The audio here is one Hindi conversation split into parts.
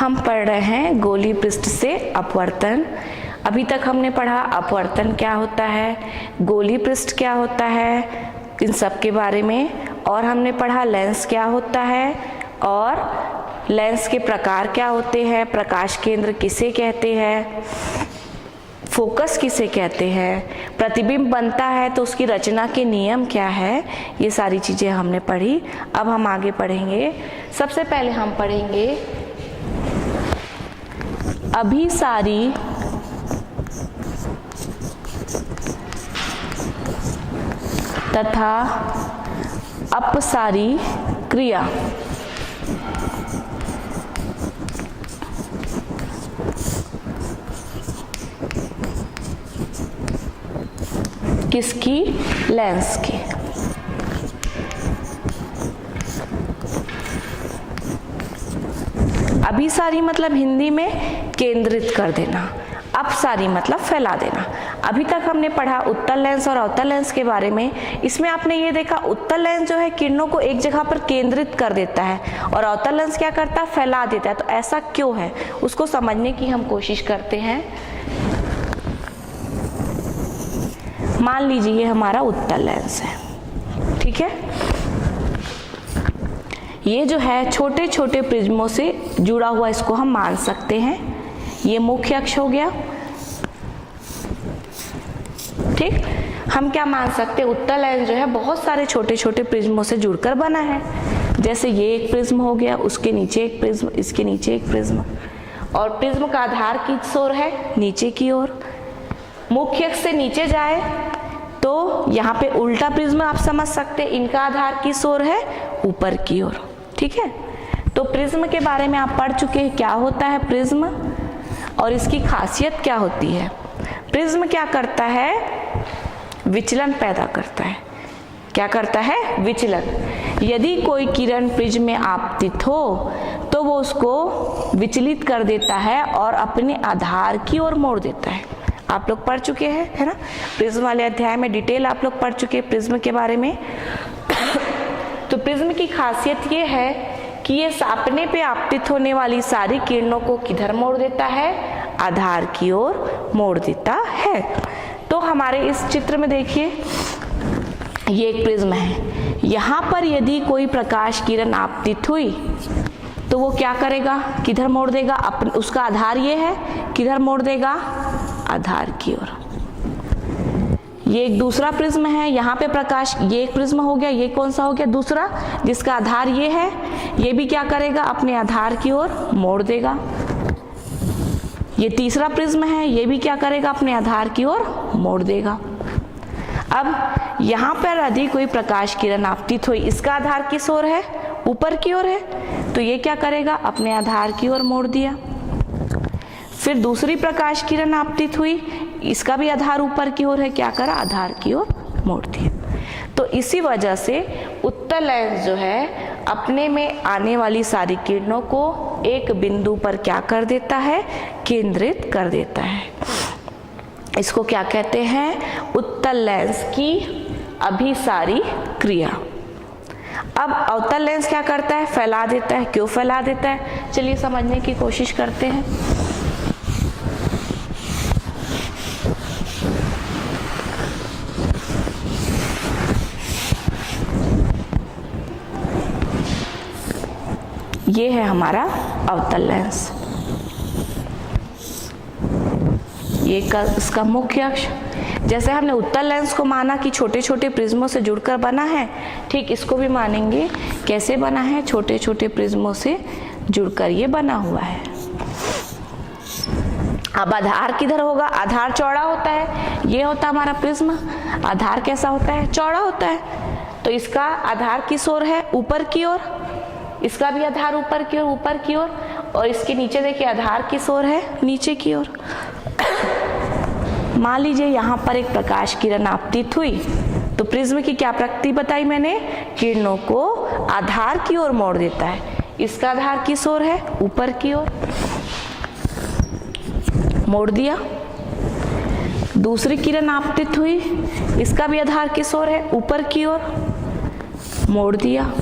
हम पढ़ रहे हैं गोलीय पृष्ठ से अपवर्तन। अभी तक हमने पढ़ा अपवर्तन क्या होता है, गोलीय पृष्ठ क्या होता है, इन सब के बारे में। और हमने पढ़ा लेंस क्या होता है और लेंस के प्रकार क्या होते हैं, प्रकाश केंद्र किसे कहते हैं, फोकस किसे कहते हैं, प्रतिबिंब बनता है तो उसकी रचना के नियम क्या है, ये सारी चीज़ें हमने पढ़ी। अब हम आगे पढ़ेंगे। सबसे पहले हम पढ़ेंगे अभिसारी तथा अपसारी क्रिया। किसकी? लेंस की। अभिसारी मतलब हिंदी में केंद्रित कर देना, अपसारी मतलब फैला देना। अभी तक हमने पढ़ा उत्तल लेंस और अवतल लेंस के बारे में। इसमें आपने ये देखा उत्तल लेंस जो है किरणों को एक जगह पर केंद्रित कर देता है और अवतल लेंस क्या करता है, फैला देता है। तो ऐसा क्यों है उसको समझने की हम कोशिश करते हैं। मान लीजिए ये हमारा उत्तल लेंस है, ठीक है। ये जो है छोटे छोटे प्रिज्मों से जुड़ा हुआ, इसको हम मान सकते हैं। ये मुख्य अक्ष हो गया, ठीक। हम क्या मान सकते हैं, उत्तल लेंस जो है बहुत सारे छोटे छोटे प्रिज्मों से जुड़कर बना है। जैसे ये एक प्रिज्म हो गया, उसके नीचे एक प्रिज्म, इसके नीचे एक प्रिज्म, और प्रिज्म का आधार किस ओर है, नीचे की ओर। मुख्य अक्ष से नीचे जाए तो यहाँ पे उल्टा प्रिज्म आप समझ सकते हैं, इनका आधार किस ओर है, ऊपर की ओर, ठीक है। तो प्रिज्म के बारे में आप पढ़ चुके हैं, क्या होता है प्रिज्म और इसकी खासियत क्या होती है। प्रिज्म क्या करता है, विचलन पैदा करता है। क्या करता है, विचलन। यदि कोई किरण प्रिज्म में आपतित हो तो वो उसको विचलित कर देता है और अपने आधार की ओर मोड़ देता है। आप लोग पढ़ चुके हैं, है ना, प्रिज्म वाले अध्याय में डिटेल आप लोग पढ़ चुके हैं प्रिज्म के बारे में। तो प्रिज्म की खासियत ये है कि ये सापने पे आपतित होने वाली सारी किरणों को किधर मोड़ देता है, आधार की ओर मोड़ देता है। तो हमारे इस चित्र में देखिए ये एक प्रिज्म है, यहाँ पर यदि कोई प्रकाश किरण आपतित हुई तो वो क्या करेगा, किधर मोड़ देगा, उसका आधार ये है, किधर मोड़ देगा, आधार की ओर। ये एक दूसरा प्रिज्म है, यहाँ पे प्रकाश, ये एक प्रिज्म हो गया, ये कौन सा हो गया, दूसरा, जिसका आधार ये है, ये भी क्या करेगा, अपने आधार की ओर मोड़ देगा। ये तीसरा प्रिज्म है, ये भी क्या करेगा, अपने आधार की ओर मोड़ देगा। अब यहाँ पर यदि कोई प्रकाश किरण आपतित हुई, इसका आधार किस ओर है, ऊपर की ओर है, तो ये क्या करेगा, अपने आधार की ओर मोड़ दिया। फिर दूसरी प्रकाश किरण आपतित हुई, इसका भी आधार ऊपर की ओर है, क्या करा, आधार की ओर मोड़ दिया। तो इसी वजह से उत्तल लेंस जो है अपने में आने वाली सारी किरणों को एक बिंदु पर क्या कर देता है, केंद्रित कर देता है। इसको क्या कहते हैं, उत्तल लेंस की अभिसारी क्रिया। अब अवतल लेंस क्या करता है, फैला देता है। क्यों फैला देता है, चलिए समझने की कोशिश करते हैं। ये है हमारा अवतल लेंस, ये इसका मुख्य अक्ष। जैसे हमने उत्तल लेंस को माना कि छोटे छोटे प्रिज्मों से जुड़कर बना है, ठीक इसको भी मानेंगे। कैसे बना है, छोटे छोटे प्रिज्मों से जुड़कर ये बना हुआ है। अब आधार किधर होगा, आधार चौड़ा होता है, ये होता है हमारा प्रिज्म। आधार कैसा होता है, चौड़ा होता है। तो इसका आधार किस ओर है, ऊपर की ओर, इसका भी आधार ऊपर की ओर, ऊपर की ओर, और इसके नीचे देखिए आधार किस ओर है, नीचे की ओर। मान लीजिए यहाँ पर एक प्रकाश किरण आपतित हुई तो प्रिज्म की क्या प्रकृति बताई मैंने, किरणों को आधार की ओर मोड़ देता है। इसका आधार किस ओर है, ऊपर की ओर, मोड़ दिया। दूसरी किरण आपतित हुई, इसका भी आधार किस ओर है, ऊपर की ओर, मोड़ दिया।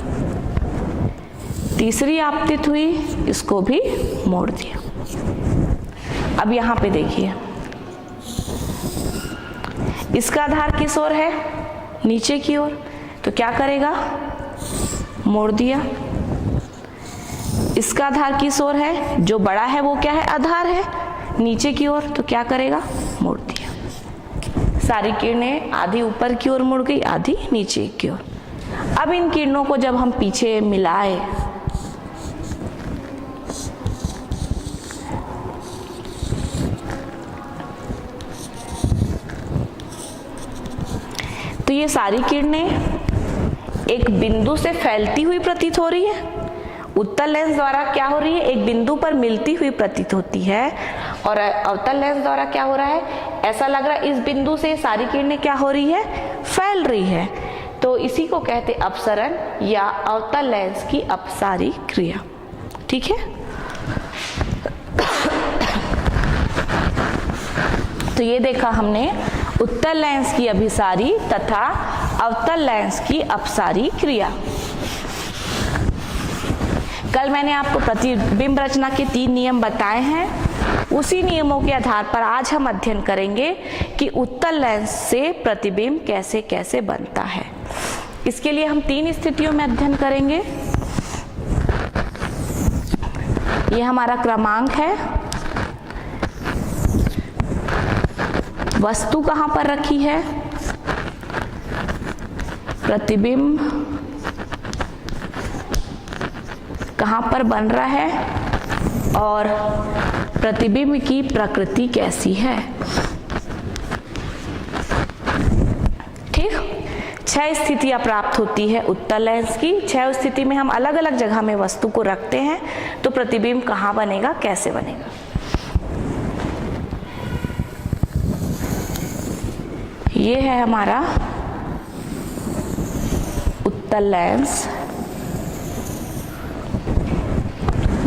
तीसरी आपतित हुई, इसको भी मोड़ दिया। अब यहां पे देखिए, इसका आधार किस ओर है? नीचे की ओर, तो क्या करेगा? मोड़ दिया। इसका आधार किस ओर है? जो बड़ा है वो क्या है? आधार है, नीचे की ओर, तो क्या करेगा? मोड़ दिया। सारी किरणें आधी ऊपर की ओर मुड़ गई, आधी नीचे की ओर। अब इन किरणों को जब हम पीछे मिलाए, तो ये सारी किरणें एक बिंदु से फैलती हुई प्रतीत हो रही है। उत्तल लेंस द्वारा क्या हो रही है? एक बिंदु पर मिलती हुई प्रतीत होती है, और अवतल लेंस द्वारा क्या हो रहा है? ऐसा लग रहा है इस बिंदु से सारी किरणें क्या हो रही है? फैल रही है। तो इसी को कहते अपसरण या अवतल लेंस की अपसारी क्रिया। ठीक है, तो ये देखा हमने उत्तल लेंस की अभिसारी तथा अवतल लेंस की अपसारी क्रिया। कल मैंने आपको प्रतिबिंब रचना के 3 नियम बताए हैं। उसी नियमों के आधार पर आज हम अध्ययन करेंगे कि उत्तल लेंस से प्रतिबिंब कैसे कैसे बनता है। इसके लिए हम 3 स्थितियों में अध्ययन करेंगे। यह हमारा क्रमांक है। वस्तु कहां पर रखी है? प्रतिबिंब कहां पर बन रहा है, और प्रतिबिंब की प्रकृति कैसी है। ठीक, 6 स्थितियां प्राप्त होती है उत्तल लेंस की। 6 स्थिति में हम अलग अलग जगह में वस्तु को रखते हैं, तो प्रतिबिंब कहां बनेगा, कैसे बनेगा। ये है हमारा उत्तल लेंस।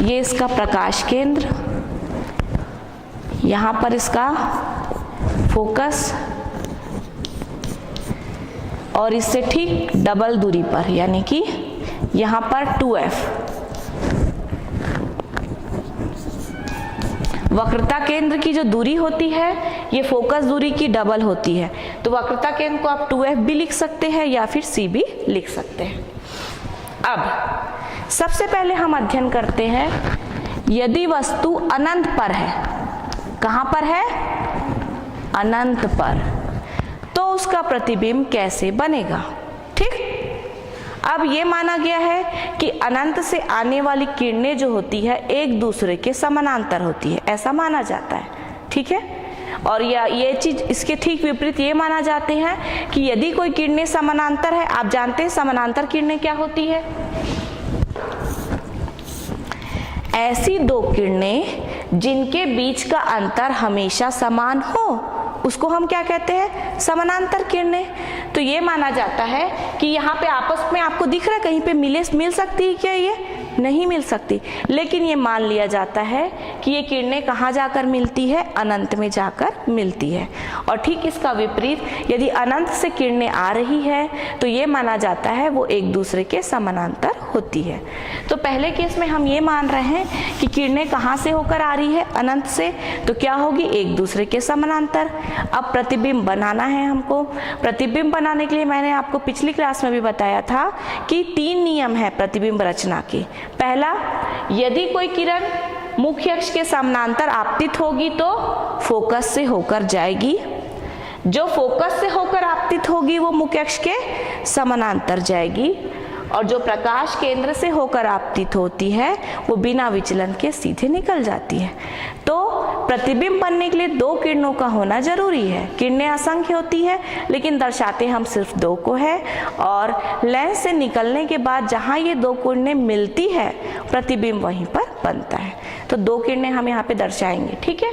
ये इसका प्रकाश केंद्र, यहां पर इसका फोकस, और इससे ठीक डबल दूरी पर, यानी कि यहां पर 2f। वक्रता केंद्र की जो दूरी होती है ये फोकस दूरी की डबल होती है, तो वक्रता केंद्र को आप 2f भी लिख सकते हैं या फिर c भी लिख सकते हैं। अब सबसे पहले हम अध्ययन करते हैं, यदि वस्तु अनंत पर है, कहां पर है? अनंत पर, तो उसका प्रतिबिंब कैसे बनेगा। ठीक, अब ये माना गया है कि अनंत से आने वाली किरणें जो होती है एक दूसरे के समानांतर होती है, ऐसा माना जाता है। ठीक है, और ये चीज इसके ठीक विपरीत ये माना जाते हैं कि यदि कोई किरणें समानांतर है, आप जानते हैं समानांतर किरणें क्या होती है? ऐसी 2 किरणें जिनके बीच का अंतर हमेशा समान हो, उसको हम क्या कहते हैं? समानांतर किरणें। तो ये माना जाता है कि यहाँ पे आपस में आपको दिख रहा है कहीं पे मिल सकती है क्या? ये नहीं मिल सकती, लेकिन ये मान लिया जाता है कि ये किरणें कहाँ जाकर मिलती है? अनंत में जाकर मिलती है। और ठीक इसका विपरीत, यदि अनंत से किरणें आ रही है तो ये माना जाता है वो एक दूसरे के समानांतर होती है। तो पहले केस में हम ये मान रहे हैं कि किरणें कहाँ से होकर आ रही है? अनंत से, तो क्या होगी? एक दूसरे के समानांतर। अब प्रतिबिंब बनाना है हमको। प्रतिबिंब बनाने के लिए मैंने आपको पिछली क्लास में भी बताया था कि 3 नियम है प्रतिबिंब रचना के। पहला, यदि कोई किरण मुख्य अक्ष के समानांतर आपतित होगी तो फोकस से होकर जाएगी। जो फोकस से होकर आपतित होगी वो मुख्य अक्ष के समानांतर जाएगी, और जो प्रकाश केंद्र से होकर आपतित होती है वो बिना विचलन के सीधे निकल जाती है। तो प्रतिबिंब बनने के लिए 2 किरणों का होना जरूरी है। किरणें असंख्य होती है, लेकिन दर्शाते हम सिर्फ 2 को है, और लेंस से निकलने के बाद जहां ये 2 किरणें मिलती है प्रतिबिंब वहीं पर बनता है। तो 2 किरणें हम यहाँ पे दर्शाएंगे। ठीक है,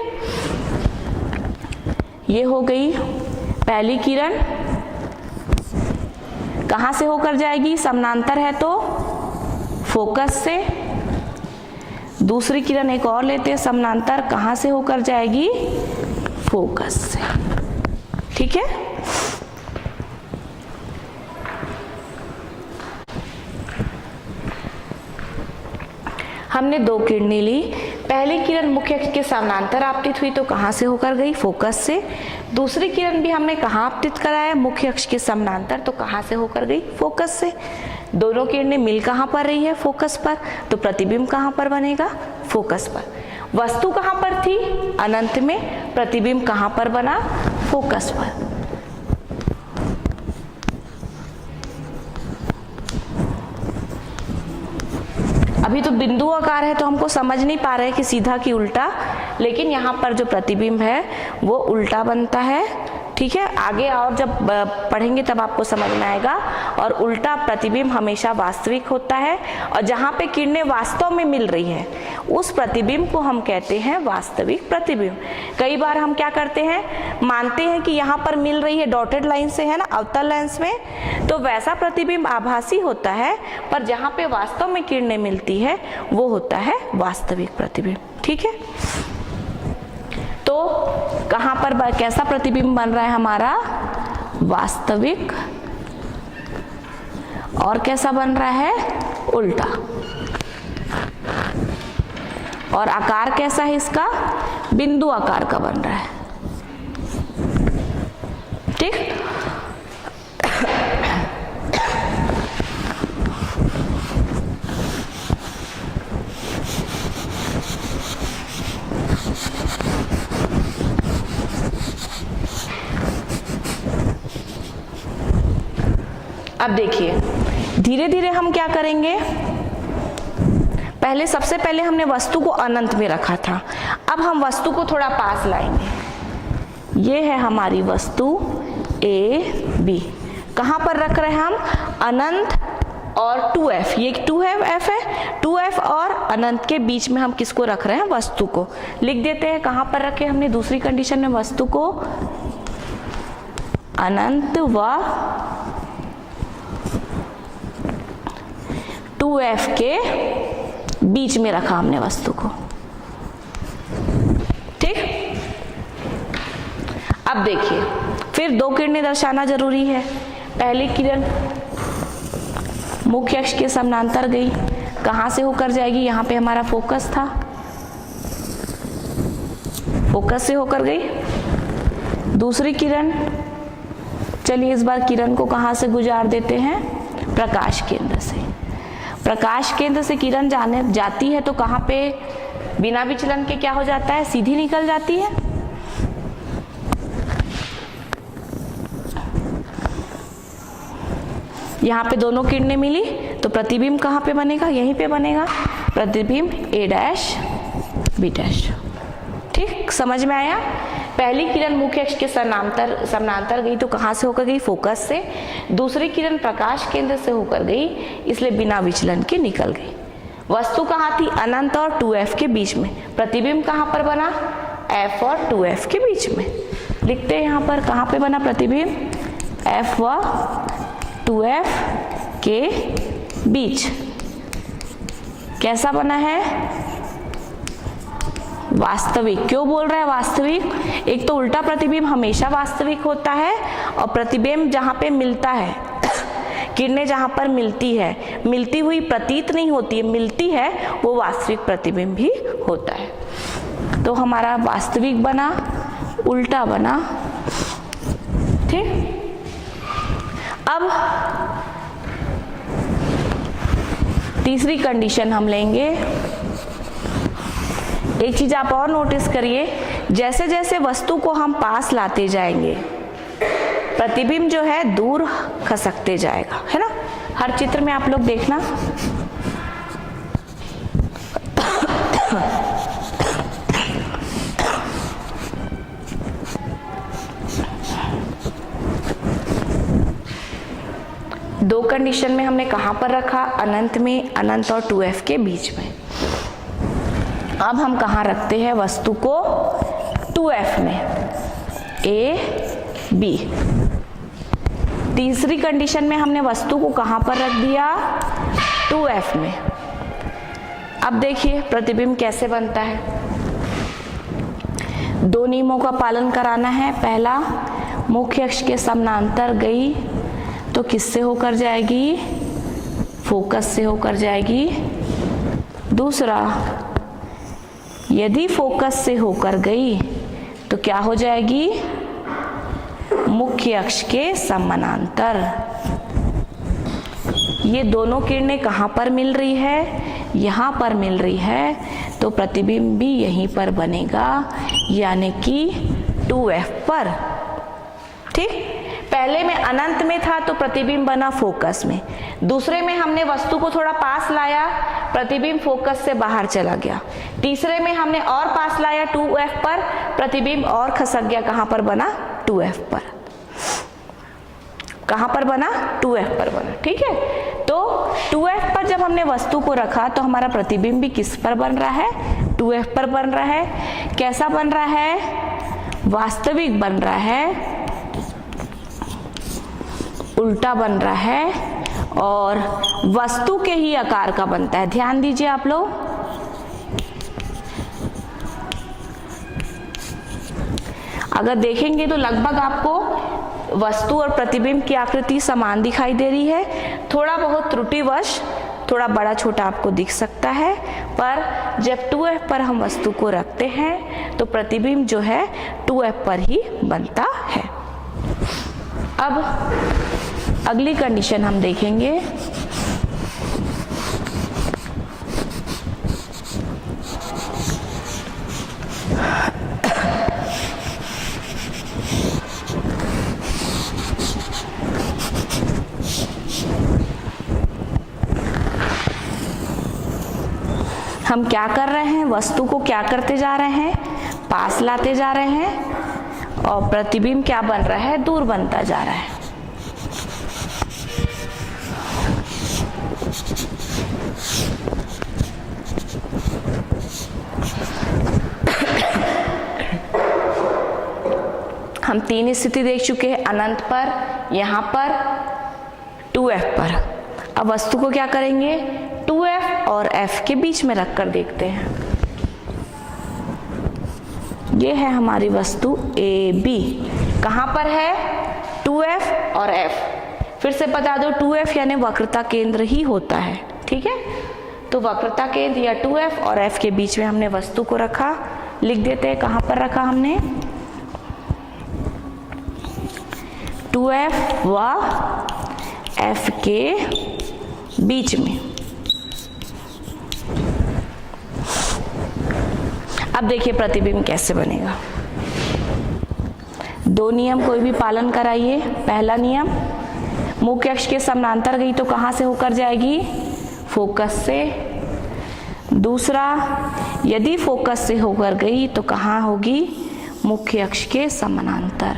ये हो गई पहली किरण। कहां से होकर जाएगी? समानांतर है तो फोकस से। दूसरी किरण एक और लेते हैं समानांतर, कहां से होकर जाएगी? फोकस से। ठीक है, हमने दो किरणें ली। पहली किरण मुख्य अक्ष के समानांतर आपतित हुई तो कहाँ से होकर गई? फोकस से। दूसरी किरण भी हमने कहाँ आपतित कराया? मुख्य अक्ष के समानांतर, तो कहाँ से होकर गई? फोकस से। दोनों किरणें मिल कहाँ पर रही है? फोकस पर। तो प्रतिबिंब कहाँ पर बनेगा? फोकस पर। वस्तु कहाँ पर थी? अनंत में। प्रतिबिंब कहाँ पर बना? फोकस पर। अभी तो बिंदु आकार है तो हमको समझ नहीं पा रहे कि सीधा कि उल्टा, लेकिन यहाँ पर जो प्रतिबिंब है वो उल्टा बनता है। ठीक है, आगे और जब पढ़ेंगे तब आपको समझ में आएगा। और उल्टा प्रतिबिंब हमेशा वास्तविक होता है, और जहाँ पे किरणें वास्तव में मिल रही है उस प्रतिबिंब को हम कहते हैं वास्तविक प्रतिबिंब। कई बार हम क्या करते हैं, मानते हैं कि यहाँ पर मिल रही है डॉटेड लाइन से, है ना, अवतल लेंस में, तो वैसा प्रतिबिंब आभासी होता है, पर जहाँ पे वास्तव में किरणें मिलती है वो होता है वास्तविक प्रतिबिंब। ठीक है, तो कहाँ पर कैसा प्रतिबिंब बन रहा है हमारा? वास्तविक। और कैसा बन रहा है? उल्टा। और आकार कैसा है इसका? बिंदु आकार का बन रहा है। ठीक, अब देखिए धीरे धीरे हम क्या करेंगे। पहले सबसे पहले हमने वस्तु को अनंत में रखा था, अब हम वस्तु को थोड़ा पास लाएंगे। ये है हमारी वस्तु ए बी। कहाँ पर रख रहे हैं हम? अनंत और 2f। ये 2f है, 2f और अनंत के बीच में हम किसको रख रहे हैं? वस्तु को। लिख देते हैं कहाँ पर रखे हमने दूसरी कंडीशन में वस्तु को? अनंत व 2f के बीच में रखा हमने वस्तु को। ठीक, अब देखिए फिर दो किरणें दर्शाना जरूरी है। पहली किरण मुख्य अक्ष के समानांतर गई, कहां से होकर जाएगी? यहाँ पे हमारा फोकस था, फोकस से होकर गई। दूसरी किरण, चलिए इस बार किरण को कहां से गुजार देते हैं? प्रकाश केंद्र से। प्रकाश केंद्र से किरण जाती है तो कहाँ पे बिना विचलन के क्या हो जाता है? सीधी निकल जाती है। यहाँ पे दोनों किरणें मिली तो प्रतिबिंब कहाँ पे बनेगा? यहीं पे बनेगा। प्रतिबिंब ए डैश बी डैश। ठीक, समझ में आया? पहली किरण मुख्य अक्ष के समानांतर गई तो कहाँ से होकर गई? फोकस से। दूसरी किरण प्रकाश केंद्र से होकर गई, इसलिए बिना विचलन के निकल गई। वस्तु कहाँ थी? अनंत और 2f के बीच में। प्रतिबिंब कहाँ पर बना? f और 2f के बीच में। लिखते हैं यहाँ पर कहाँ पे बना प्रतिबिंब? f व 2f के बीच। कैसा बना है? वास्तविक। क्यों बोल रहा है वास्तविक? एक तो उल्टा प्रतिबिंब हमेशा वास्तविक होता है, और प्रतिबिंब जहां पे मिलता है, किरणें जहां पर मिलती है, मिलती हुई प्रतीत नहीं होती है, मिलती है, वो वास्तविक प्रतिबिंब भी होता है। तो हमारा वास्तविक बना, उल्टा बना। ठीक, अब तीसरी कंडीशन हम लेंगे। एक चीज आप और नोटिस करिए, जैसे जैसे वस्तु को हम पास लाते जाएंगे प्रतिबिंब जो है दूर खसकते जाएगा, है ना। हर चित्र में आप लोग देखना, दो कंडीशन में हमने कहां पर रखा? अनंत में, अनंत और 2f के बीच में। अब हम कहाँ रखते हैं वस्तु को? 2f में, a b। तीसरी कंडीशन में हमने वस्तु को कहाँ पर रख दिया? 2f में। अब देखिए प्रतिबिंब कैसे बनता है। दो नियमों का पालन कराना है। पहला, मुख्य अक्ष के समानांतर गई तो किससे होकर जाएगी? फोकस से होकर जाएगी। दूसरा, यदि फोकस से होकर गई तो क्या हो जाएगी, मुख्य अक्ष के समानांतर। ये दोनों किरणें कहाँ पर मिल रही है, यहाँ पर मिल रही है, तो प्रतिबिंब भी यहीं पर बनेगा, यानी कि 2f पर। ठीक, पहले में अनंत में था तो प्रतिबिंब बना फोकस में, दूसरे में हमने वस्तु को थोड़ा पास लाया, प्रतिबिंब फोकस से बाहर चला गया, तीसरे में हमने और पास लाया 2f पर, प्रतिबिंब और खसक गया, कहां पर बना, 2f पर। कहां पर बना, 2f पर बना। ठीक है, तो 2f पर जब हमने वस्तु को रखा तो हमारा प्रतिबिंब भी किस पर बन रहा है, 2f पर बन रहा है। कैसा बन रहा है, वास्तविक बन रहा है, उल्टा बन रहा है और वस्तु के ही आकार का बनता है। ध्यान दीजिए आप लोग, अगर देखेंगे तो लगभग आपको वस्तु और प्रतिबिंब की आकृति समान दिखाई दे रही है, थोड़ा बहुत त्रुटिवश थोड़ा बड़ा छोटा आपको दिख सकता है, पर जब 2f पर हम वस्तु को रखते हैं तो प्रतिबिंब जो है 2f पर ही बनता है। अब अगली कंडीशन हम देखेंगे, हम क्या कर रहे हैं, वस्तु को क्या करते जा रहे हैं, पास लाते जा रहे हैं और प्रतिबिंब क्या बन रहा है, दूर बनता जा रहा है। हम तीन स्थिति देख चुके हैं, अनंत पर, यहाँ पर, 2f पर। अब वस्तु को क्या करेंगे, 2f और f के बीच में रखकर देखते हैं। ये है हमारी वस्तु AB, कहाँ पर है, 2f और f। फिर से बता दो, 2f यानी वक्रता केंद्र ही होता है। ठीक है, तो वक्रता केंद्र या 2f और f के बीच में हमने वस्तु को रखा। लिख देते हैं कहाँ पर रखा हमने, 2f व f के बीच में। अब देखिए प्रतिबिंब कैसे बनेगा। दो नियम कोई भी पालन कराइए। पहला नियम, मुख्य अक्ष के समानांतर गई तो कहां से होकर जाएगी, फोकस से। दूसरा, यदि फोकस से होकर गई तो कहां होगी, मुख्य अक्ष के समानांतर।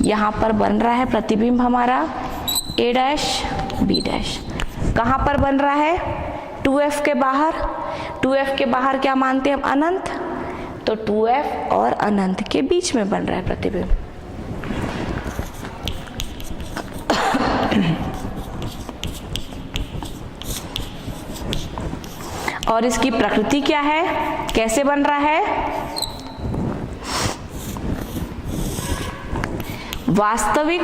यहाँ पर बन रहा है प्रतिबिंब हमारा a डैश b डैश। कहाँ पर बन रहा है, 2f के बाहर। 2f के बाहर क्या मानते हैं हम, अनंत, तो 2f और अनंत के बीच में बन रहा है प्रतिबिंब। और इसकी प्रकृति क्या है, कैसे बन रहा है, वास्तविक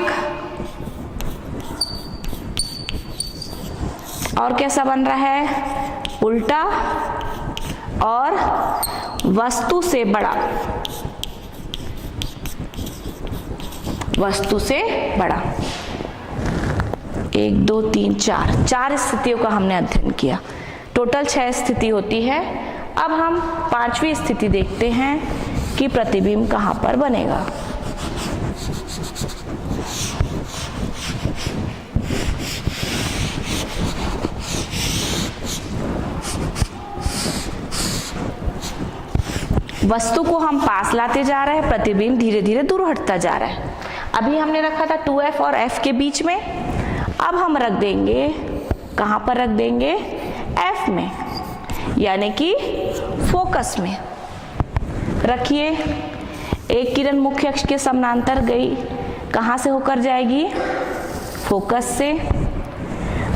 और कैसा बन रहा है, उल्टा और वस्तु से बड़ा, वस्तु से बड़ा। 1 2 3 4 चार स्थितियों का हमने अध्ययन किया। टोटल 6 स्थिति होती है। अब हम 5वीं स्थिति देखते हैं कि प्रतिबिंब कहाँ पर बनेगा। वस्तु को हम पास लाते जा रहे हैं, प्रतिबिंब धीरे धीरे दूर हटता जा रहा है। अभी हमने रखा था 2f और f के बीच में, अब हम रख देंगे, कहां पर रख देंगे, f में, यानी कि फोकस में। रखिए, एक किरण मुख्य अक्ष के समानांतर गई, कहां से होकर जाएगी, फोकस से।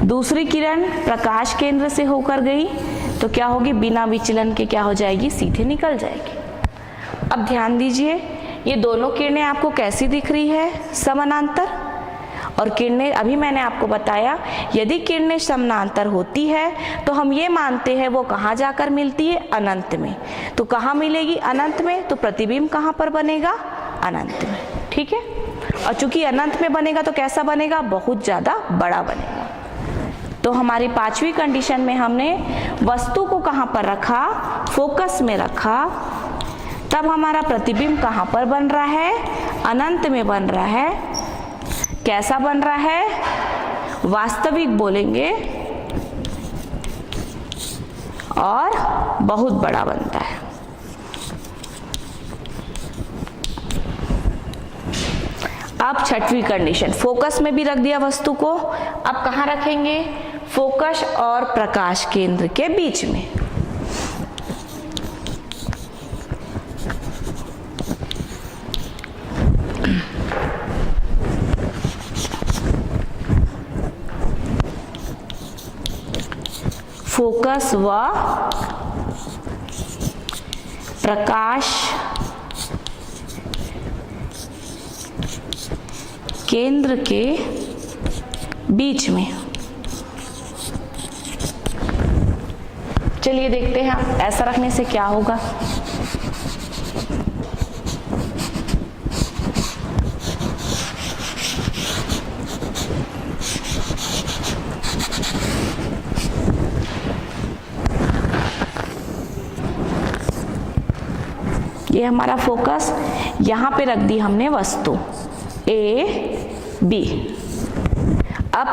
दूसरी किरण प्रकाश केंद्र से होकर गई तो क्या होगी, बिना विचलन के क्या हो जाएगी, सीधे निकल जाएगी। अब ध्यान दीजिए, ये दोनों किरणें आपको कैसी दिख रही है, समानांतर। और किरणें, अभी मैंने आपको बताया, यदि किरणें समानांतर होती है तो हम ये मानते हैं वो कहाँ जाकर मिलती है, अनंत में। तो कहाँ मिलेगी, अनंत में, तो प्रतिबिंब कहाँ पर बनेगा, अनंत में। ठीक है, और चूंकि अनंत में बनेगा तो कैसा बनेगा, बहुत ज्यादा बड़ा बनेगा। तो हमारी पांचवी कंडीशन में हमने वस्तु को कहाँ पर रखा, फोकस में रखा, तब हमारा प्रतिबिंब कहाँ पर बन रहा है, अनंत में बन रहा है। कैसा बन रहा है, वास्तविक बोलेंगे और बहुत बड़ा बनता है। अब छठवीं कंडीशन, फोकस में भी रख दिया वस्तु को, अब कहाँ रखेंगे, फोकस और प्रकाश केंद्र के बीच में। फोकस व प्रकाश केंद्र के बीच में। चलिए देखते हैं ऐसा रखने से क्या होगा। ये हमारा फोकस, यहां पे रख दी हमने वस्तु ए बी। अब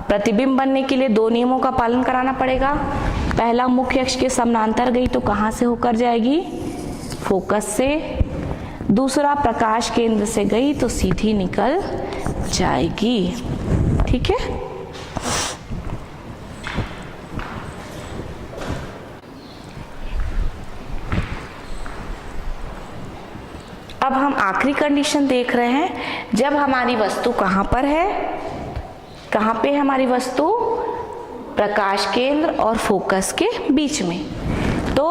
प्रतिबिंब बनने के लिए दो नियमों का पालन कराना पड़ेगा। पहला, मुख्य अक्ष के समानांतर गई तो कहां से होकर जाएगी, फोकस से। दूसरा, प्रकाश केंद्र से गई तो सीधी निकल जाएगी। ठीक है, अब हम आखिरी कंडीशन देख रहे हैं, जब हमारी वस्तु कहाँ पर है, कहाँ पे है हमारी वस्तु, प्रकाश केंद्र और फोकस के बीच में। तो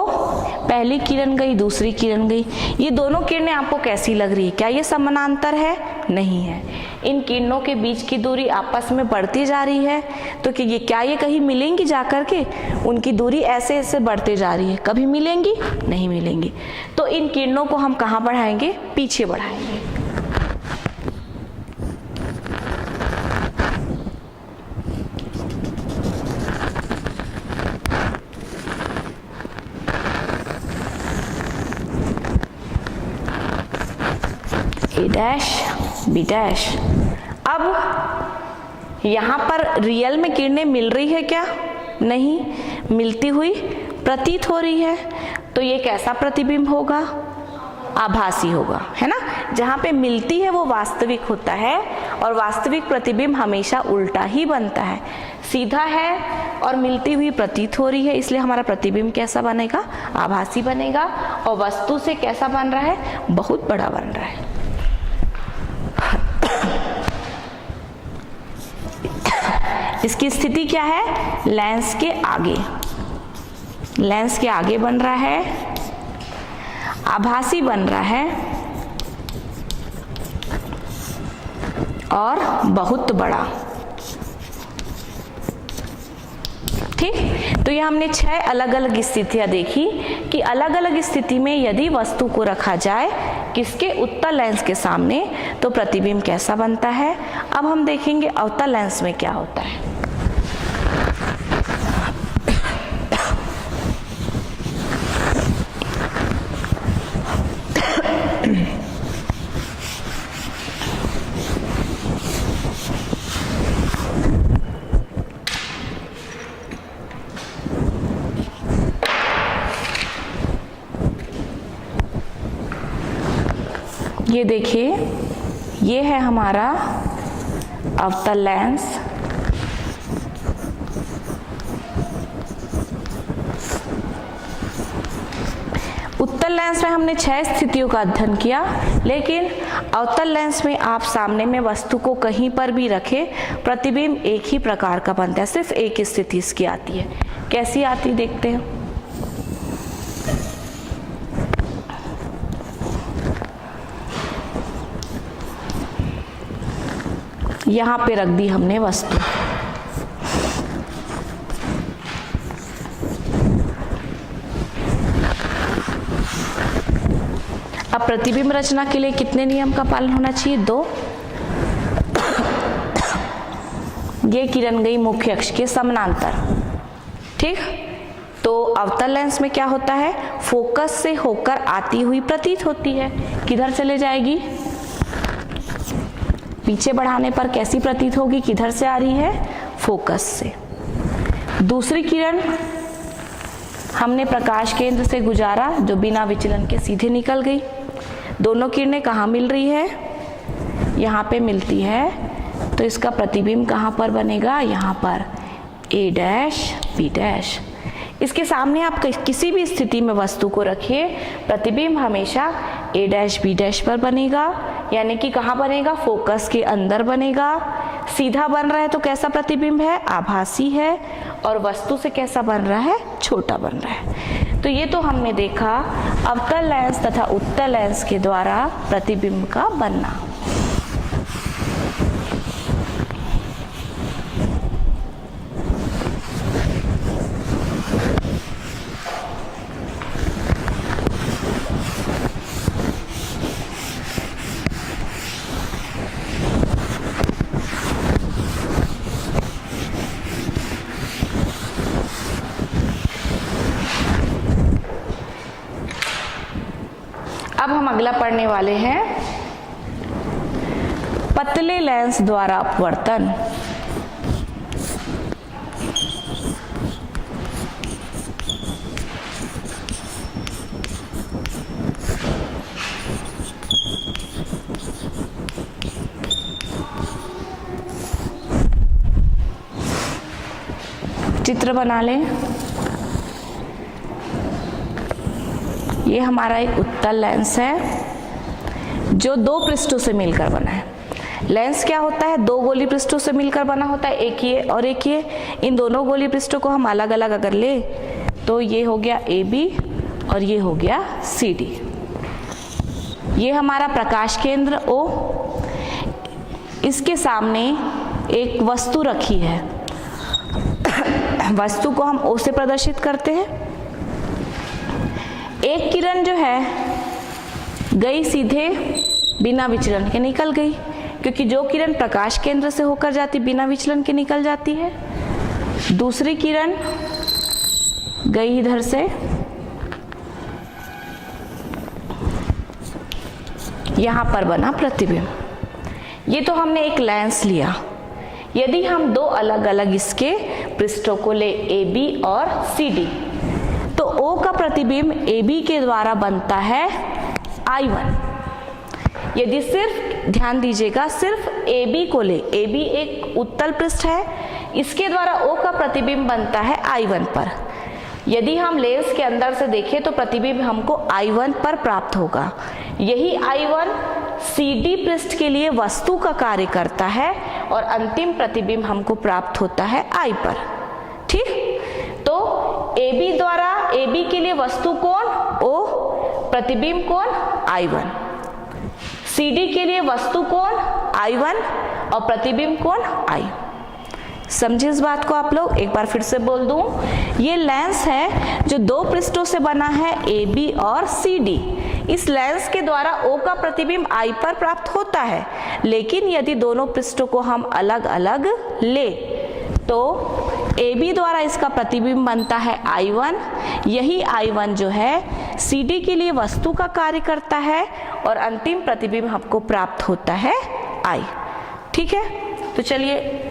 पहली किरण गई, दूसरी किरण गई, ये दोनों किरणें आपको कैसी लग रही है, क्या ये समानांतर है, नहीं है। इन किरणों के बीच की दूरी आपस में बढ़ती जा रही है, तो कि ये क्या ये कहीं मिलेंगी जाकर के, उनकी दूरी ऐसे ऐसे बढ़ते जा रही है, कभी मिलेंगी नहीं मिलेंगी। तो इन किरणों को हम कहाँ बढ़ाएंगे, पीछे बढ़ाएंगे। ए डैश बी डैश। अब यहां पर रियल में किरणें मिल रही है क्या, नहीं, मिलती हुई प्रतीत हो रही है। तो ये कैसा प्रतिबिंब होगा, आभासी होगा, है ना। जहां पे मिलती है वो वास्तविक होता है, और वास्तविक प्रतिबिंब हमेशा उल्टा ही बनता है, सीधा है और मिलती हुई प्रतीत हो रही है, इसलिए हमारा प्रतिबिंब कैसा बनेगा, आभासी बनेगा। और वस्तु से कैसा बन रहा है, बहुत बड़ा बन रहा है। इसकी स्थिति क्या है, लेंस के आगे, लेंस के आगे बन रहा है, आभासी बन रहा है और बहुत बड़ा। ठीक, तो ये हमने 6 अलग अलग स्थितियां देखी कि अलग अलग स्थिति में यदि वस्तु को रखा जाए किसके, उत्तल लेंस के सामने, तो प्रतिबिंब कैसा बनता है। अब हम देखेंगे अवतल लेंस में क्या होता है। ये देखिए, ये है हमारा अवतल लेंस। उत्तल लेंस में हमने 6 स्थितियों का अध्ययन किया, लेकिन अवतल लेंस में आप सामने में वस्तु को कहीं पर भी रखे, प्रतिबिंब एक ही प्रकार का बनता है, सिर्फ एक स्थिति इसकी आती है। कैसी आती है देखते हैं। यहाँ पे रख दी हमने वस्तु। अब प्रतिबिंब रचना के लिए कितने नियम का पालन होना चाहिए? 2। ये किरण गई मुख्य अक्ष के समानांतर, ठीक। तो अवतल लेंस में क्या होता है, फोकस से होकर आती हुई प्रतीत होती है। किधर चले जाएगी? पीछे बढ़ाने पर कैसी प्रतीत होगी? किधर से आ रही है? फोकस से। दूसरी किरण हमने प्रकाश केंद्र से गुजारा जो बिना विचलन के सीधे निकल गई। दोनों किरणें कहाँ मिल रही है? यहाँ पे मिलती है। तो इसका प्रतिबिंब कहाँ पर बनेगा? यहाँ पर A डैश B डैश। इसके सामने आप किसी भी स्थिति में वस्तु को रखिए, प्रतिबिंब हमेशा A डैश B डैश पर बनेगा, यानी कि कहाँ बनेगा? फोकस के अंदर बनेगा। सीधा बन रहा है तो कैसा प्रतिबिंब है? आभासी है। और वस्तु से कैसा बन रहा है? छोटा बन रहा है। तो ये तो हमने देखा अवतल लेंस तथा उत्तल लेंस के द्वारा प्रतिबिंब का बनना। अब हम अगला पढ़ने वाले हैं पतले लेंस द्वारा अपवर्तन। चित्र बना लें। ये हमारा एक उत्तल लेंस है जो 2 पृष्ठों से मिलकर बना है। लेंस क्या होता है? 2 गोली पृष्ठों से मिलकर बना होता है, एक ये और एक ये। इन दोनों गोली पृष्ठों को हम अलग अलग अगर ले तो ये हो गया AB और ये हो गया CD। ये हमारा प्रकाश केंद्र O, इसके सामने एक वस्तु रखी है। वस्तु को हम O से प्रदर्शित करते हैं। एक किरण जो है गई सीधे बिना विचलन के निकल गई, क्योंकि जो किरण प्रकाश केंद्र से होकर जाती बिना विचलन के निकल जाती है। दूसरी किरण गई इधर से, यहां पर बना प्रतिबिंब। ये तो हमने एक लेंस लिया। यदि हम 2 अलग अलग इसके पृष्ठों को ले AB और CD, तो O का प्रतिबिंब AB के द्वारा बनता है I1। यदि सिर्फ ध्यान दीजिएगा, सिर्फ AB को ले, AB एक उत्तल पृष्ठ है, इसके द्वारा O का प्रतिबिंब बनता है I1 पर। यदि हम लेंस के अंदर से देखें तो प्रतिबिंब हमको I1 पर प्राप्त होगा। यही I1 CD पृष्ठ के लिए वस्तु का कार्य करता है और अंतिम प्रतिबिंब हमको प्राप्त होता है I पर, ठीक। तो AB द्वारा, AB के लिए वस्तु कौन? O, प्रतिबिंब कौन? I1। CD के लिए वस्तु कौन? I1 और प्रतिबिंब कौन? I। समझे इस बात को आप लोग? एक बार फिर से बोल दूं, ये लेंस है जो 2 पृष्ठों से बना है AB और CD। इस लेंस के द्वारा O का प्रतिबिंब I पर प्राप्त होता है, लेकिन यदि दोनों पृष्ठों को हम अलग अलग ले तो AB द्वारा इसका प्रतिबिंब बनता है I1। यही I1 जो है CD के लिए वस्तु का कार्य करता है और अंतिम प्रतिबिंब हमको प्राप्त होता है I, ठीक है। तो चलिए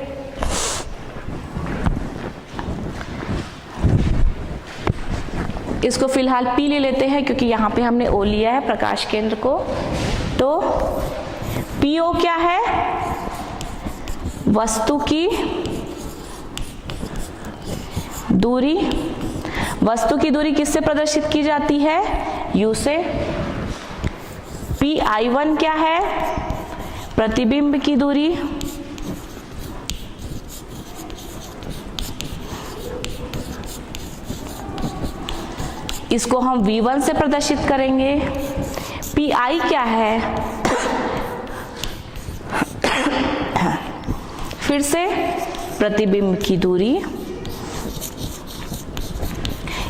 इसको फिलहाल P ले लेते हैं, क्योंकि यहाँ पे हमने O लिया है प्रकाश केंद्र को। तो PO क्या है? वस्तु की दूरी। वस्तु की दूरी किससे प्रदर्शित की जाती है? U से। PI1 क्या है? प्रतिबिंब की दूरी। इसको हम V1 से प्रदर्शित करेंगे। PI क्या है? फिर से प्रतिबिंब की दूरी,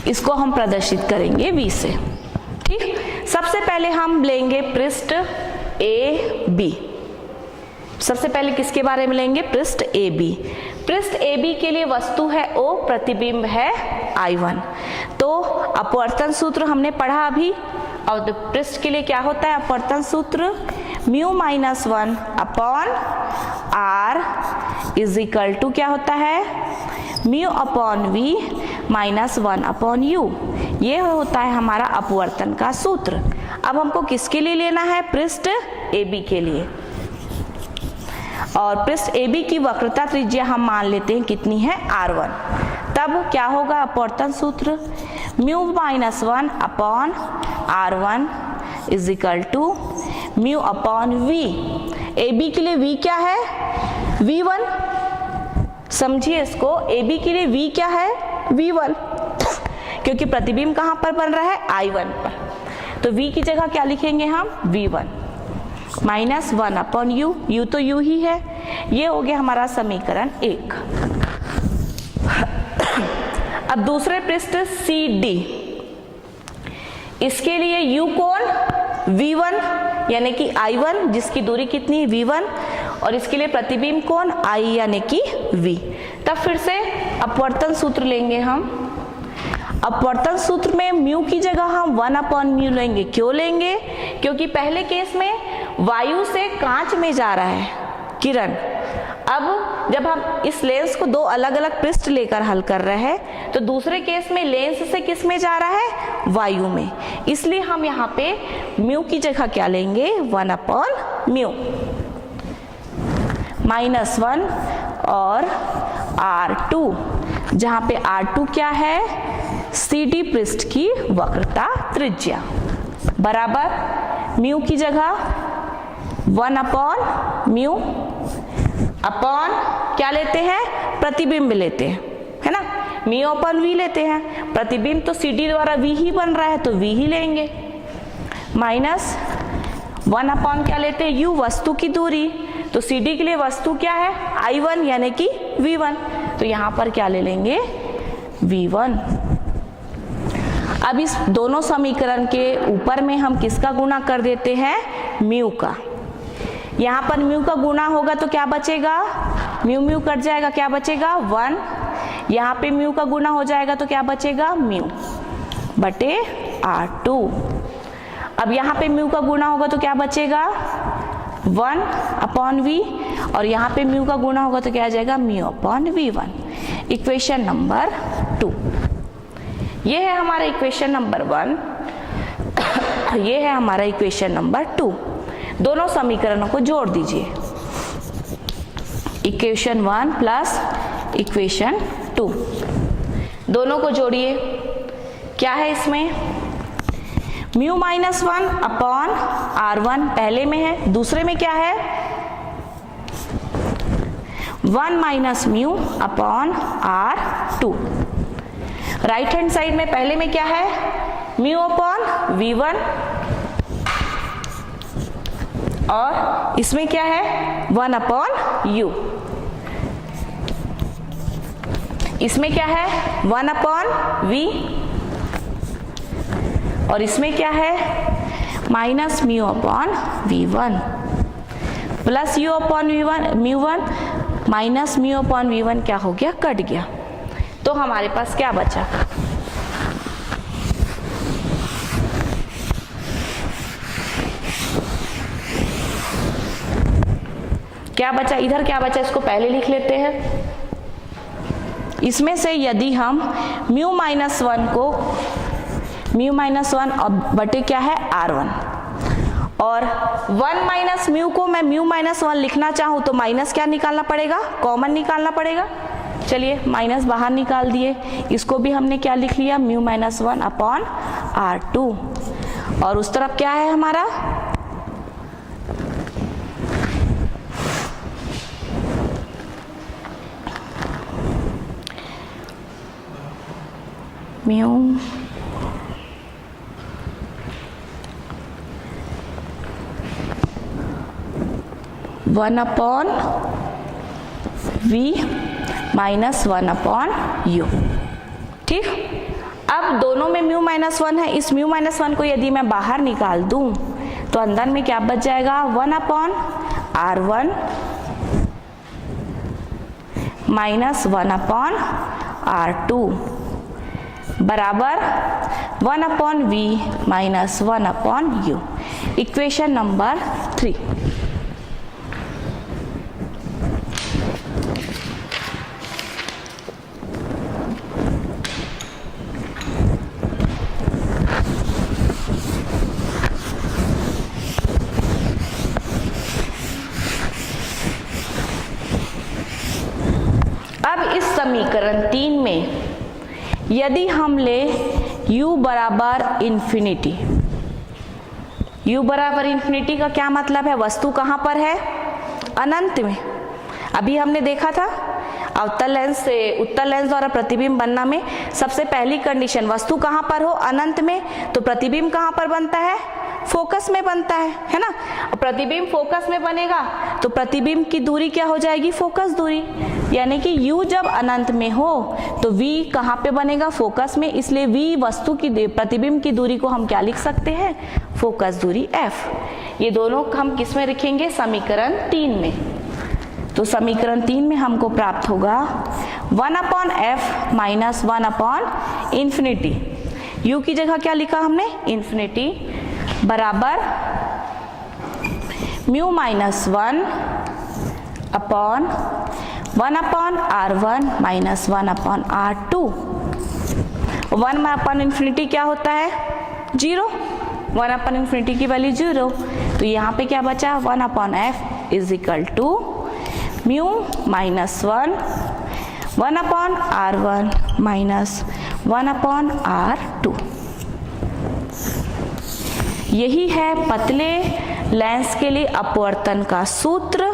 इसको हम प्रदर्शित करेंगे V से। ठीक, सबसे पहले हम लेंगे पृष्ठ AB। सबसे पहले किसके बारे में लेंगे? पृष्ठ AB। पृष्ठ AB के लिए वस्तु है O, प्रतिबिंब है I1। तो अपवर्तन सूत्र हमने पढ़ा अभी, और पृष्ठ के लिए क्या होता है अपवर्तन सूत्र? Mu minus 1 upon R is equal to क्या होता है? Mu upon V minus 1 upon U। ये होता है हमारा अपवर्तन का सूत्र। अब हमको किसके लिए लेना है? पृष्ठ AB के लिए। और पृष्ठ AB की वक्रता त्रिज्या हम मान लेते हैं कितनी है? R1। तब क्या होगा अपवर्तन सूत्र? Mu minus 1 upon R1 is equal to mu upon V। AB के लिए V क्या है? V1। समझिए इसको, AB के लिए V क्या है? V1, क्योंकि प्रतिबिंब कहाँ पर बन रहा है? I1 पर। तो V की जगह क्या लिखेंगे हम? V1 minus 1 upon U। U तो U ही है। ये हो गया हमारा समीकरण 1। अब दूसरे पृष्ठ CD, इसके लिए U कौन? V1 यानी कि I1, जिसकी दूरी कितनी है? V1। और इसके लिए प्रतिबिंब कौन? I यानी कि V। तब फिर से अपवर्तन सूत्र लेंगे हम। अपवर्तन सूत्र में म्यू की जगह हम 1 अपॉन म्यू लेंगे। क्यों लेंगे? क्योंकि पहले केस में वायु से कांच में जा रहा है किरण। अब जब हम इस लेंस को दो अलग अलग पृष्ठ लेकर हल कर रहे हैं, तो दूसरे केस में लेंस से किस में जा रहा है? वायु में। इसलिए हम यहाँ पे म्यू की जगह क्या लेंगे? 1 अपॉन म्यू माइनस 1 और R2, जहाँ पे R2 क्या है? CD पृष्ठ की वक्रता त्रिज्या, बराबर म्यू की जगह 1 अपॉन म्यू अपॉन क्या लेते हैं? प्रतिबिंब लेते हैं, है ना? म्यू अपॉन V लेते हैं। प्रतिबिंब तो CD द्वारा V ही बन रहा है, तो V ही लेंगे। माइनस 1 अपॉन क्या लेते हैं? U, वस्तु की दूरी। तो CD के लिए वस्तु क्या है? I1 यानी कि V1। तो यहाँ पर क्या ले लेंगे? V1। अब इस दोनों समीकरण के ऊपर में हम किसका गुणा कर देते हैं? म्यू का। यहाँ पर म्यू का गुणा होगा तो क्या बचेगा? म्यू म्यू कट जाएगा, क्या बचेगा? 1। यहाँ पे म्यू का गुणा हो जाएगा तो क्या बचेगा? म्यू बटे R2। अब यहाँ पे म्यू का गुणा होगा तो क्या बचेगा? 1 अपॉन V। और यहाँ पे म्यू का गुणा होगा तो क्या आ जाएगा? Mu upon V1। Equation number 2। ये है हमारा इक्वेशन नंबर 1। ये है हमारा इक्वेशन नंबर 2। दोनों समीकरणों को जोड़ दीजिए। इक्वेशन 1 प्लस इक्वेशन 2, दोनों को जोड़िए। क्या है इसमें? म्यू माइनस 1 अपॉन R1 पहले में है, दूसरे में क्या है? 1 minus mu upon R2। Right hand side में पहले में क्या है? म्यू अपॉन V1, और इसमें क्या है? 1 अपॉन U। इसमें क्या है? 1 अपॉन V। और इसमें क्या है? Minus mu upon V1 plus U upon V1 म्यू1 माइनस म्यू अपॉन V1 क्या हो गया? कट गया। तो हमारे पास क्या बचा? क्या बचा? इधर क्या बचा? इसको पहले लिख लेते हैं। इसमें से यदि हम म्यू माइनस 1 को म्यू माइनस 1 अब बटे क्या है? R1, और 1 माइनस म्यू को मैं म्यू माइनस 1 लिखना चाहूँ तो माइनस क्या निकालना पड़ेगा? कॉमन निकालना पड़ेगा। चलिए माइनस बाहर निकाल दिए। इसको भी हमने क्या लिख लिया? Mu minus 1 upon R2। और उस तरफ क्या है हमारा? Mu 1 upon v minus 1 upon u। ठीक, अब दोनों में म्यू माइनस 1 है, इस म्यू माइनस 1 को यदि मैं बाहर निकाल दूं तो अंदर में क्या बच जाएगा, 1 upon r1 minus 1 upon r2 बराबर 1 upon v minus 1 upon u। Equation number 3। अब इस समीकरण 3 में यदि हम ले u बराबर इन्फिनिटी, u बराबर इन्फिनिटी का क्या मतलब है, वस्तु कहाँ पर है, अनंत में। अभी हमने देखा था अवतल लेंस से उत्तल लेंस द्वारा प्रतिबिंब बनना में सबसे पहली कंडीशन वस्तु कहाँ पर हो, अनंत में। तो प्रतिबिंब कहाँ पर बनता है, फोकस में बनता है ना। प्रतिबिंब फोकस में बनेगा तो प्रतिबिंब की दूरी क्या हो जाएगी, फोकस दूरी। यानी कि u जब अनंत में हो तो v कहाँ पे बनेगा, फोकस में। इसलिए v वस्तु की प्रतिबिंब की दूरी को हम क्या लिख सकते हैं, फोकस दूरी f। ये दोनों हम किस में लिखेंगे, समीकरण 3 में। तो समीकरण 3 में हमको प्राप्त होगा 1 upon F minus 1 upon infinity. u की जगह क्या लिखा हमने, इन्फिनिटी बराबर mu minus 1 upon 1 upon r1 minus 1 upon r2। 1 upon infinity क्या होता है, 0। 1 अपॉन इन्फिनिटी की वैल्यू 0। तो यहाँ पे क्या बचा, 1 upon F is equal to mu minus 1 upon r1 minus 1 upon r2। यही है पतले लेंस के लिए अपवर्तन का सूत्र।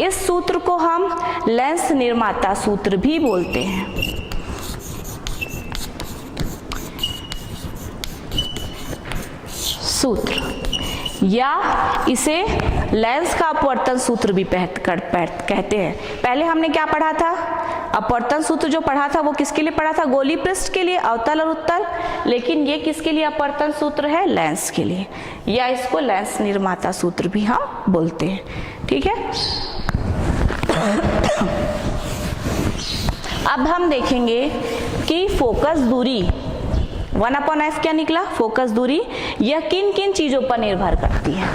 इस सूत्र को हम लेंस निर्माता सूत्र भी बोलते हैं। सूत्र या इसे लेंस का अपवर्तन सूत्र भी कहते हैं। पहले हमने क्या पढ़ा था, अपवर्तन सूत्र जो पढ़ा था वो किसके लिए पढ़ा था, गोली पृष्ठ के लिए, अवतल और उत्तल। लेकिन ये किसके लिए अपवर्तन सूत्र है, लेंस के लिए, या इसको लेंस निर्माता सूत्र भी हम बोलते हैं। ठीक है, अब हम देखेंगे कि फोकस दूरी 1 अपॉन एफ क्या निकला, फोकस दूरी, यह किन किन चीजों पर निर्भर करती है।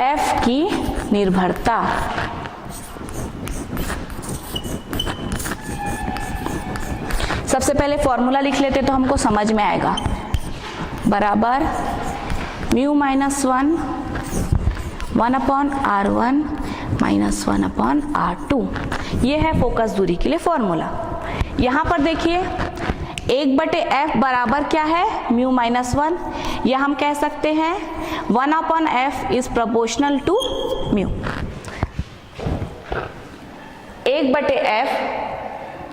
एफ की निर्भरता, सबसे पहले फॉर्मूला लिख लेते तो हमको समझ में आएगा। बराबर mu minus 1 upon r1 minus 1 upon r2। ये है फोकस दूरी के लिए फॉर्मूला। यहाँ पर देखिए 1/f बराबर क्या है, म्यू माइनस 1, या हम कह सकते हैं 1 upon f is proportional to mu. 1/f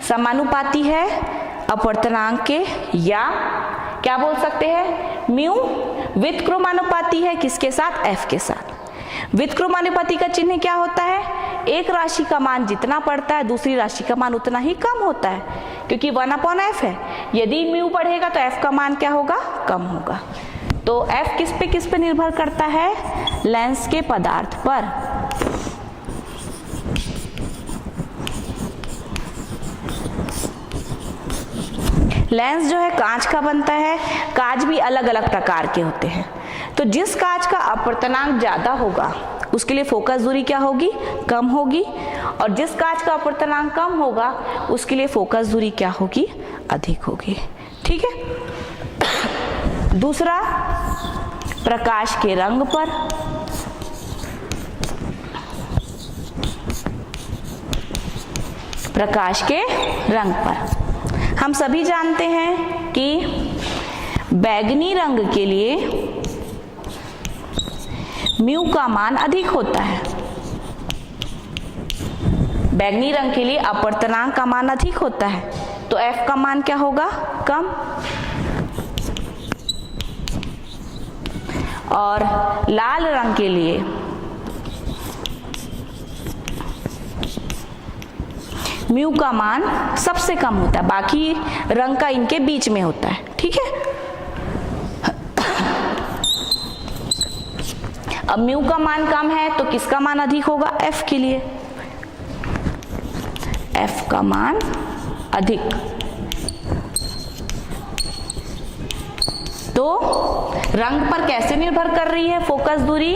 समानुपाती है अपवर्तनांक के, या क्या बोल सकते हैं, म्यू व्युत्क्रमानुपाती है किसके साथ, f के साथ। व्युत्क्रमानुपाती का चिन्ह क्या होता है, एक राशि का मान जितना बढ़ता है दूसरी राशि का मान उतना ही कम होता है, क्योंकि 1 अपॉन f है। यदि म्यू बढ़ेगा तो f का मान क्या होगा, कम होगा। तो f किस पे निर्भर करता है, लेंस के पदार्थ पर। लेंस जो है कांच का बनता है, कांच भी अलग अलग प्रकार के होते हैं। तो जिस कांच का अपवर्तनांक ज्यादा होगा उसके लिए फोकस दूरी क्या होगी, कम होगी, और जिस कांच का अपवर्तनांक कम होगा उसके लिए फोकस दूरी क्या होगी, अधिक होगी। ठीक है। दूसरा, प्रकाश के रंग पर। प्रकाश के रंग पर हम सभी जानते हैं कि बैगनी रंग के लिए म्यू का मान अधिक होता है। बैगनी रंग के लिए अपवर्तनांक का मान अधिक होता है, तो f का मान क्या होगा, कम। और लाल रंग के लिए म्यू का मान सबसे कम होता है, बाकी रंग का इनके बीच में होता है, ठीक है। अब म्यू का मान कम है तो किसका मान अधिक होगा, f के लिए, f का मान अधिक। तो रंग पर कैसे निर्भर कर रही है फोकस दूरी,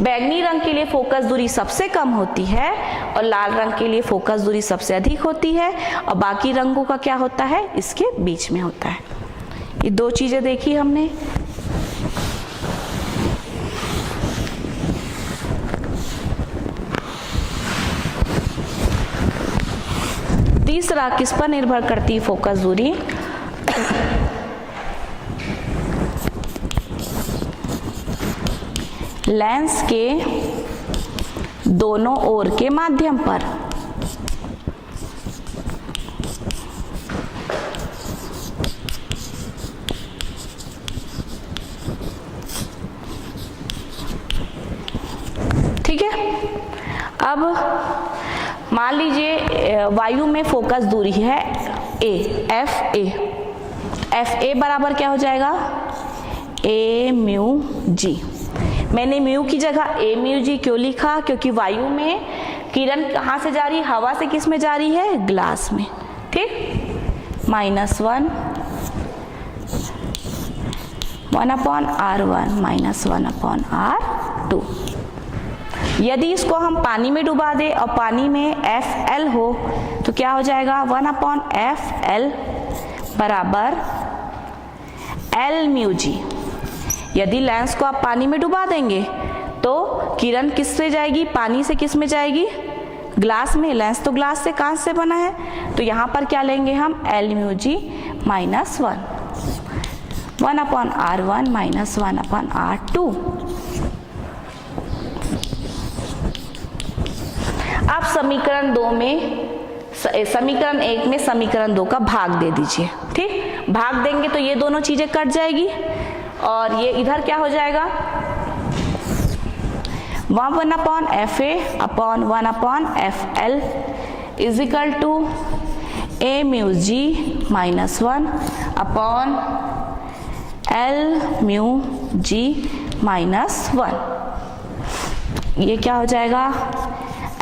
बैंगनी रंग के लिए फोकस दूरी सबसे कम होती है और लाल रंग के लिए फोकस दूरी सबसे अधिक होती है, और बाकी रंगों का क्या होता है, इसके बीच में होता है। ये दो चीजें देखी हमने। तीसरा किस पर निर्भर करती है फोकस दूरी, लेंस के दोनों ओर के माध्यम पर। ठीक है। अब मान लीजिए वायु में फोकस दूरी है एफ ए बराबर क्या हो जाएगा, ए म्यू जी। मैंने म्यू की जगह ए म्यू जी क्यों लिखा, क्योंकि वायु में किरण कहाँ से जा रही है, हवा से किस में जा रही है, ग्लास में, ठीक। -1 1/R1 -1/R2। यदि इसको हम पानी में डुबा दें और पानी में FL हो तो क्या हो जाएगा, 1/FL बराबर L म्यू जी। यदि लेंस को आप पानी में डुबा देंगे तो किरण किस से जाएगी, पानी से किस में जाएगी, ग्लास में। लेंस तो ग्लास से, कांच से बना है, तो यहाँ पर क्या लेंगे हम, L mu G -1 1/R1 -1/R2। आप समीकरण 2 में, समीकरण 1 में समीकरण 2 का भाग दे दीजिए, ठीक। भाग देंगे तो ये दोनों चीजें कट जाएगी और ये इधर क्या हो जाएगा, 1/FA/1/FL is equal to A mu g -1/L mu जी -1। ये क्या हो जाएगा,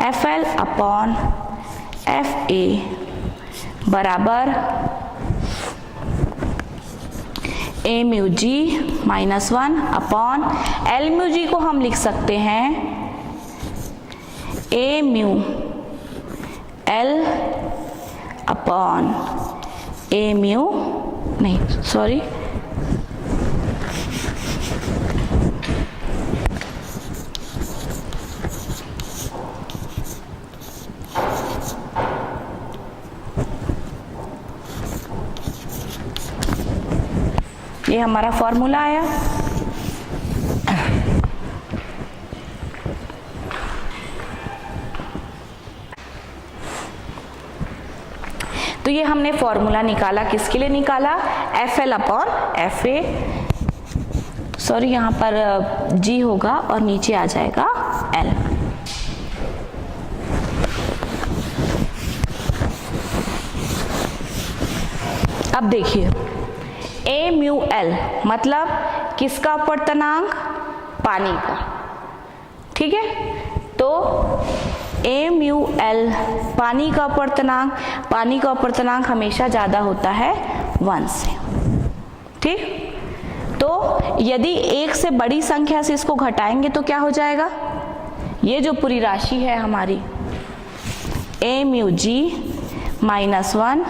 FL/FA बराबर A mu g -1/L mu g को हम लिख सकते हैं A mu L A mu, नहीं सॉरी, ये हमारा फॉर्मूला आया। तो ये हमने फॉर्मूला निकाला, किसके लिए निकाला, FL/FA, सॉरी यहाँ पर G होगा और नीचे आ जाएगा L। अब देखिए A म्यू L मतलब किसका अपवर्तनांक, पानी का, ठीक है। तो A म्यू L पानी का अपवर्तनांक, पानी का अपवर्तनांक हमेशा ज्यादा होता है 1 से, ठीक। तो यदि 1 से बड़ी संख्या से इसको घटाएंगे तो क्या हो जाएगा, ये जो पूरी राशि है हमारी A mu ji -1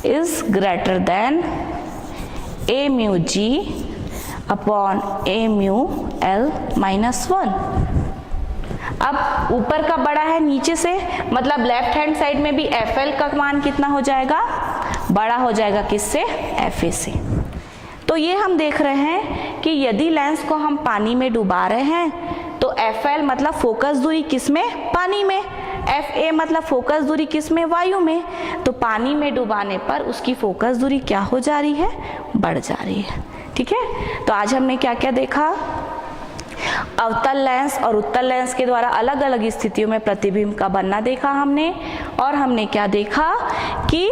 is greater than A mu G upon A mu L -1। अब ऊपर का बड़ा है नीचे से, मतलब लेफ्ट हैंड साइड में भी FL का मान कितना हो जाएगा, बड़ा हो जाएगा, किससे, FA से। तो ये हम देख रहे हैं कि यदि लेंस को हम पानी में डुबा रहे हैं तो FL मतलब फोकस दूरी किस में, पानी में, FA मतलब फोकस दूरी किस में, वायु में, तो पानी में डुबाने पर उसकी फोकस दूरी क्या हो जा रही है, बढ़ जा रही है। ठीक है, तो आज हमने क्या क्या देखा, अवतल लेंस और उत्तल लेंस के द्वारा अलग अलग स्थितियों में प्रतिबिंब का बनना देखा हमने, और हमने क्या देखा कि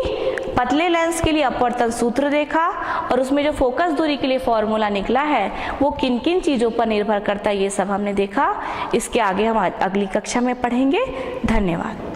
पतले लेंस के लिए अपवर्तन सूत्र देखा, और उसमें जो फोकस दूरी के लिए फॉर्मूला निकला है वो किन किन चीज़ों पर निर्भर करता है, ये सब हमने देखा। इसके आगे हम अगली कक्षा में पढ़ेंगे। धन्यवाद।